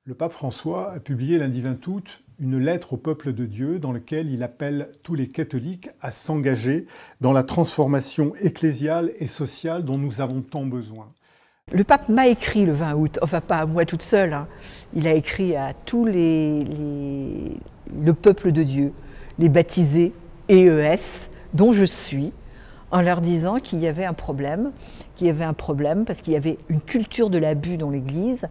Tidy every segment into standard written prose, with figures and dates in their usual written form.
Le pape François a publié lundi 20 août une lettre au peuple de Dieu dans laquelle il appelle tous les catholiques à s'engager dans la transformation ecclésiale et sociale dont nous avons tant besoin. Le pape m'a écrit le 20 août, enfin pas à moi toute seule, hein. Il a écrit à tous le peuple de Dieu, les baptisés EES, dont je suis, en leur disant qu'il y avait un problème parce qu'il y avait une culture de l'abus dans l'Église.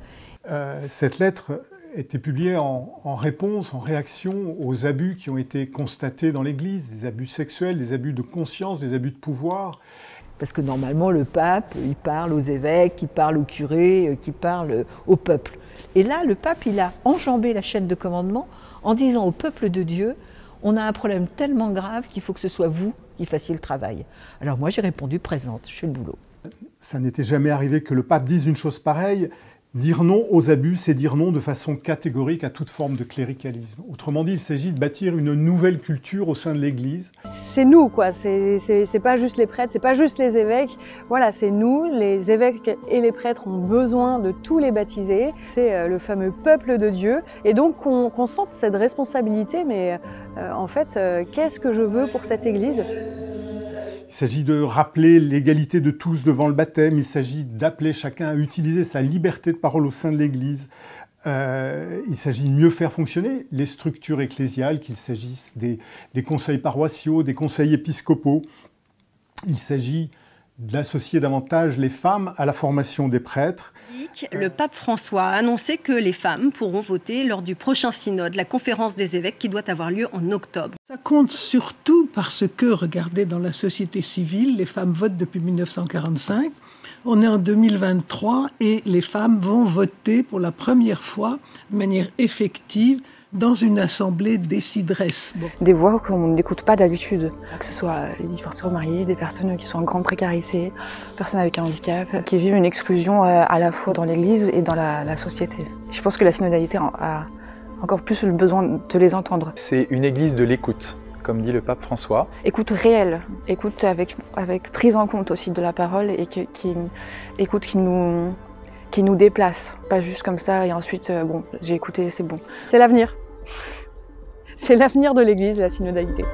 Cette lettre était publiée en réponse, en réaction aux abus qui ont été constatés dans l'Église, des abus sexuels, des abus de conscience, des abus de pouvoir. Parce que normalement, le pape, il parle aux évêques, il parle aux curés, il parle au peuple. Et là, le pape, il a enjambé la chaîne de commandement en disant au peuple de Dieu, on a un problème tellement grave qu'il faut que ce soit vous qui fassiez le travail. Alors moi, j'ai répondu présente, je fais le boulot. Ça n'était jamais arrivé que le pape dise une chose pareille. Dire non aux abus, c'est dire non de façon catégorique à toute forme de cléricalisme. Autrement dit, il s'agit de bâtir une nouvelle culture au sein de l'Église. C'est nous, quoi. C'est pas juste les prêtres, c'est pas juste les évêques. Voilà, c'est nous, les évêques et les prêtres ont besoin de tous les baptisés. C'est le fameux peuple de Dieu. Et donc, qu'on sente cette responsabilité, mais en fait, qu'est-ce que je veux pour cette Église ? Il s'agit de rappeler l'égalité de tous devant le baptême, il s'agit d'appeler chacun à utiliser sa liberté de parole au sein de l'Église. Il s'agit de mieux faire fonctionner les structures ecclésiales, qu'il s'agisse des conseils paroissiaux, des conseils épiscopaux. Il s'agit d'associer davantage les femmes à la formation des prêtres. Le pape François a annoncé que les femmes pourront voter lors du prochain synode, la conférence des évêques qui doit avoir lieu en octobre. Ça compte surtout parce que, regardez, dans la société civile, les femmes votent depuis 1945. On est en 2023 et les femmes vont voter pour la première fois de manière effective dans une assemblée décideresse. Bon. Des voix qu'on n'écoute pas d'habitude, que ce soit les divorcés remariés, des personnes qui sont en grande précarité, personnes avec un handicap, qui vivent une exclusion à la fois dans l'Église et dans la société. Je pense que la synodalité a encore plus le besoin de les entendre. C'est une Église de l'écoute, comme dit le pape François. Écoute réelle, écoute avec prise en compte aussi de la parole et écoute qui nous déplace, pas juste comme ça et ensuite, bon, j'ai écouté, c'est bon. C'est l'avenir. C'est l'avenir de l'Église, la synodalité.